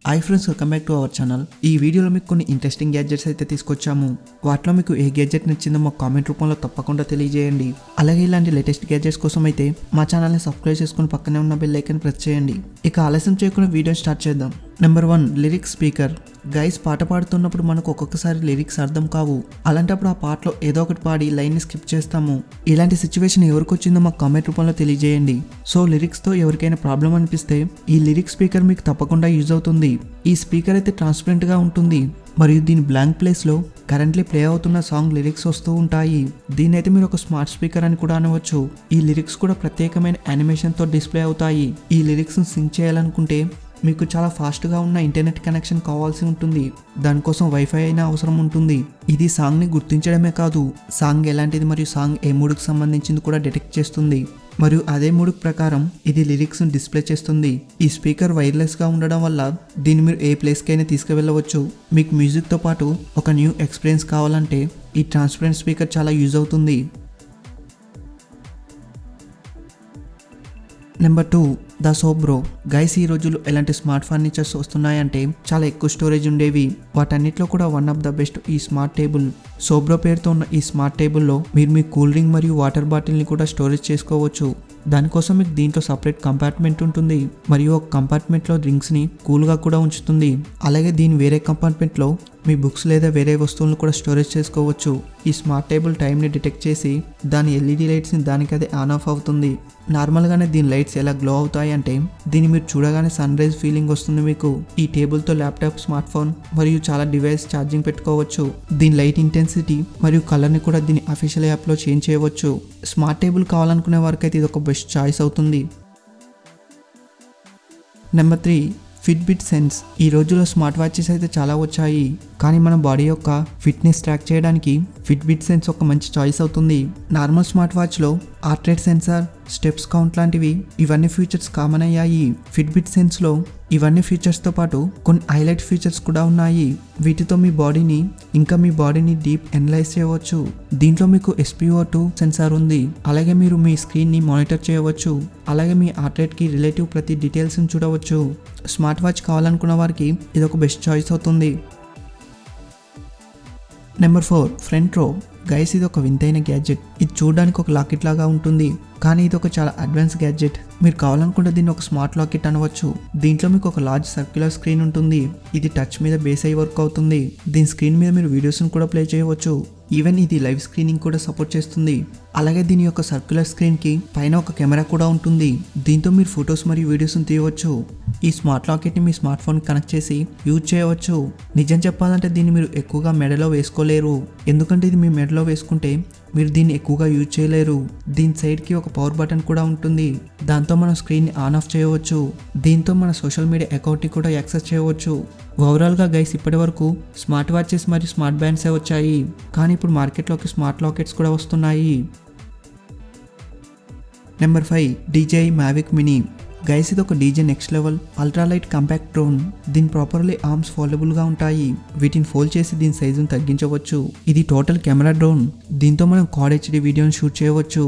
Hi friends, welcome back to our channel. ఈ వీడియోలో మీకు కొన్ని ఇంట్రెస్టింగ్ గ్యాడ్జెట్స్ అయితే తీసుకొచ్చాము. వాటిలో మీకు ఏ గ్యాడ్జెట్ నచ్చిందో మా కామెంట్ రూపంలో తప్పకుండా తెలియజేయండి. అలాగే ఇలాంటి లేటెస్ట్ గ్యాడ్జెట్స్ కోసం అయితే మా ఛానల్ని సబ్స్క్రైబ్ చేసుకుని పక్కనే ఉన్న బెల్ ఐకాన్ ప్రెస్ చేయండి. ఇక ఆలస్యం చేయకుండా వీడియో స్టార్ట్ చేద్దాం. Number 1, lyrics speaker. గైస్, పాట పాడుతున్నప్పుడు మనకు ఒక్కొక్కసారి లిరిక్స్ అర్థం కావు. అలాంటప్పుడు ఆ పాటలో ఏదో ఒకటి పాడి లైన్ని స్కిప్ చేస్తాము. ఇలాంటి సిచ్యువేషన్ ఎవరికి వచ్చిందో మాకు కామెంట్ రూపంలో తెలియజేయండి. సో లిరిక్స్తో ఎవరికైనా ప్రాబ్లం అనిపిస్తే ఈ లిరిక్స్ స్పీకర్ మీకు తప్పకుండా యూజ్ అవుతుంది. ఈ స్పీకర్ అయితే ట్రాన్స్పరెంట్గా ఉంటుంది మరియు దీని బ్లాంక్ ప్లేస్లో కరెంట్లీ ప్లే అవుతున్న సాంగ్ లిరిక్స్ వస్తూ ఉంటాయి. దీని అయితే మీరు ఒక స్మార్ట్ స్పీకర్ అని కూడా అనవచ్చు. ఈ లిరిక్స్ కూడా ప్రత్యేకమైన యానిమేషన్తో డిస్ప్లే అవుతాయి. ఈ లిరిక్స్ని సింక్ చేయాలనుకుంటే మీకు చాలా ఫాస్ట్గా ఉన్న ఇంటర్నెట్ కనెక్షన్ కావాల్సి ఉంటుంది. దానికోసం వైఫై అయినా అవసరం ఉంటుంది. ఇది సాంగ్ని గుర్తించడమే కాదు, సాంగ్ ఎలాంటిది మరియు సాంగ్ ఏ మూడుకు సంబంధించింది కూడా డిటెక్ట్ చేస్తుంది మరియు అదే మూడుకు ప్రకారం ఇది లిరిక్స్ని డిస్ప్లే చేస్తుంది. ఈ స్పీకర్ వైర్లెస్గా ఉండడం వల్ల దీన్ని మీరు ఏ ప్లేస్కైనా తీసుకువెళ్ళవచ్చు. మీకు మ్యూజిక్తో పాటు ఒక న్యూ ఎక్స్పీరియన్స్ కావాలంటే ఈ ట్రాన్స్పరెంట్ స్పీకర్ చాలా యూజ్ అవుతుంది. నెంబర్ 2, ద సోబ్రో. గైస్, ఈ రోజుల్లో ఎలాంటి స్మార్ట్ ఫర్నిచర్స్ వస్తున్నాయంటే చాలా ఎక్కువ స్టోరేజ్ ఉండేవి. వాటన్నిటిలో కూడా వన్ ఆఫ్ ద బెస్ట్ ఈ స్మార్ట్ టేబుల్. సోబ్రో పేరుతో ఉన్న ఈ స్మార్ట్ టేబుల్లో మీరు మీ కూల్ డ్రింక్ మరియు వాటర్ బాటిల్ని కూడా స్టోరేజ్ చేసుకోవచ్చు. దానికోసం మీకు దీంట్లో సపరేట్ కంపార్ట్మెంట్ ఉంటుంది మరియు ఒక కంపార్ట్మెంట్లో డ్రింక్స్ని కూల్గా కూడా ఉంచుతుంది. అలాగే దీని వేరే కంపార్ట్మెంట్లో మీ బుక్స్ లేదా వేరే వస్తువులను కూడా స్టోరేజ్ చేసుకోవచ్చు. ఈ స్మార్ట్ టేబుల్ టైంని డిటెక్ట్ చేసి దాని ఎల్ఈడి లైట్స్ని దానికదే ఆన్ ఆఫ్ అవుతుంది. నార్మల్గానే దీని లైట్స్ ఎలా గ్లో అవుతాయి అంటే దీన్ని మీరు చూడగానే సన్ రైజ్ ఫీలింగ్ వస్తుంది మీకు. ఈ టేబుల్తో ల్యాప్టాప్, స్మార్ట్ ఫోన్ మరియు చాలా డివైస్ ఛార్జింగ్ పెట్టుకోవచ్చు. దీని లైట్ ఇంటెన్సిటీ మరియు కలర్ని కూడా దీని అఫీషియల్ యాప్లో చేంజ్ చేయవచ్చు. స్మార్ట్ టేబుల్ కావాలనుకునే వారికైతే ఇది ఒక బెస్ట్ చాయిస్ అవుతుంది. Number 3, Fitbit sense. ఈ రోజుల్లో స్మార్ట్ వాచెస్ అయితే చాలా వచ్చాయి, కానీ మన బాడీ యొక్క ఫిట్నెస్ ట్రాక్ చేయడానికి ఫిట్బిట్ సెన్స్ ఒక మంచి చాయిస్ అవుతుంది. నార్మల్ స్మార్ట్ వాచ్లో heart rate sensor, steps count లాంటివి ఇవన్నీ ఫీచర్స్ కామన్ అయ్యాయి. ఫిట్బిట్ సెన్స్లో ఇవన్నీ ఫీచర్స్తో పాటు కొన్ని హైలైట్ ఫీచర్స్ కూడా ఉన్నాయి. వీటితో మీ బాడీని డీప్ అనలైజ్ చేయవచ్చు. దీంట్లో మీకు SpO2 సెన్సార్ ఉంది. అలాగే మీరు మీ స్క్రీన్ని మానిటర్ చేయవచ్చు. అలాగే మీ హార్ట్ రేట్కి రిలేటివ్ ప్రతి డీటెయిల్స్ని చూడవచ్చు. స్మార్ట్ వాచ్ కావాలనుకున్న వారికి ఇది ఒక బెస్ట్ చాయిస్ అవుతుంది. నెంబర్ 4, ఫ్రంట్ రో. గైస్, ఇది ఒక వింతైన గ్యాడ్జెట్. ఇది చూడడానికి ఒక లాకెట్ లాగా ఉంటుంది, కానీ ఇది ఒక చాలా అడ్వాన్స్ గ్యాడ్జెట్. మీరు కావాలనుకుంటే దీన్ని ఒక స్మార్ట్ లాకెట్ అనవచ్చు. దీంట్లో మీకు ఒక లార్జ్ సర్క్యులర్ స్క్రీన్ ఉంటుంది. ఇది టచ్ మీద బేస్ అయ్యి వర్క్ అవుతుంది. దీని స్క్రీన్ మీద మీరు వీడియోస్ని కూడా ప్లే చేయవచ్చు. ఈవెన్ ఇది లైవ్ స్క్రీనింగ్ కూడా సపోర్ట్ చేస్తుంది. అలాగే దీని యొక్క సర్క్యులర్ స్క్రీన్కి పైన ఒక కెమెరా కూడా ఉంటుంది. దీంతో మీరు ఫొటోస్ మరియు వీడియోస్ని తీయవచ్చు. ఈ స్మార్ట్ లాకెట్ని మీ స్మార్ట్ ఫోన్ కనెక్ట్ చేసి యూజ్ చేయవచ్చు. నిజం చెప్పాలంటే దీన్ని మీరు ఎక్కువగా మెడలో వేసుకోలేరు, ఎందుకంటే ఇది మీ మెడలో వేసుకుంటే మీరు దీన్ని ఎక్కువగా యూజ్ చేయలేరు. దీని సైడ్కి ఒక పవర్ బటన్ కూడా ఉంటుంది. దాంతో మనం స్క్రీన్ని ఆన్ ఆఫ్ చేయవచ్చు. దీంతో మన సోషల్ మీడియా అకౌంట్ని కూడా యాక్సెస్ చేయవచ్చు. ఓవరాల్గా గైస్, ఇప్పటి వరకు స్మార్ట్ వాచెస్ మరియు స్మార్ట్ బ్యాండ్సే వచ్చాయి, కానీ ఇప్పుడు మార్కెట్లోకి స్మార్ట్ లాకెట్స్ కూడా వస్తున్నాయి. Number 5, DJI Mavic Mini. Guys, ఇది ఒక DJ next level ultralight compact drone. దీని ప్రాపర్లీ ఆర్మ్స్ ఫోల్డబుల్గా ఉంటాయి. వీటిని ఫోల్డ్ చేసి దీని సైజును తగ్గించవచ్చు. ఇది టోటల్ కెమెరా డ్రోన్. దీంతో మనం Quad HD వీడియోని షూట్ చేయవచ్చు.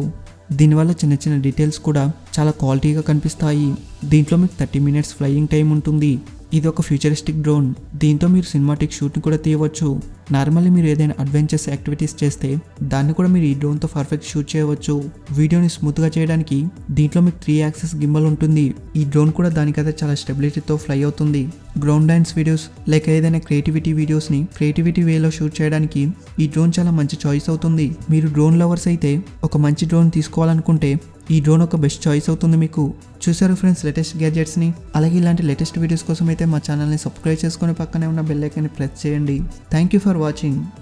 దీనివల్ల చిన్న చిన్న డీటెయిల్స్ కూడా చాలా క్వాలిటీగా కనిపిస్తాయి. దీంట్లో మీకు 30 minutes ఫ్లయింగ్ టైం ఉంటుంది. ఇది ఒక ఫ్యూచరిస్టిక్ డ్రోన్. దీంతో మీరు సినిమాటిక్ షూట్ని కూడా తీయవచ్చు. నార్మల్లీ మీరు ఏదైనా అడ్వెంచర్స్ యాక్టివిటీస్ చేస్తే దాన్ని కూడా మీరు ఈ డ్రోన్తో పర్ఫెక్ట్ షూట్ చేయవచ్చు. వీడియోని స్మూత్గా చేయడానికి దీంట్లో మీకు 3 యాక్సెస్ గింబల్ ఉంటుంది. ఈ డ్రోన్ కూడా దానికైతే చాలా స్టెబిలిటీతో ఫ్లై అవుతుంది. గ్రౌండ్ డాన్స్ వీడియోస్ లేక ఏదైనా క్రియేటివిటీ వీడియోస్ని క్రియేటివిటీ వేలో షూట్ చేయడానికి ఈ డ్రోన్ చాలా మంచి చాయిస్ అవుతుంది. మీరు డ్రోన్ లవర్స్ అయితే ఒక మంచి డ్రోన్ తీసుకోవాలనుకుంటే ఈ డ్రోన్ ఒక బెస్ట్ చాయిస్ అవుతుంది మీకు. చూసారు ఫ్రెండ్స్ లేటెస్ట్ గ్యాడ్జెట్స్ని. అలాగే ఇలాంటి లేటెస్ట్ వీడియోస్ కోసం అయితే మా ఛానల్ని సబ్స్క్రైబ్ చేసుకొని పక్కనే ఉన్న బెల్ ఐకాన్ని ప్రెస్ చేయండి. Thank you for watching.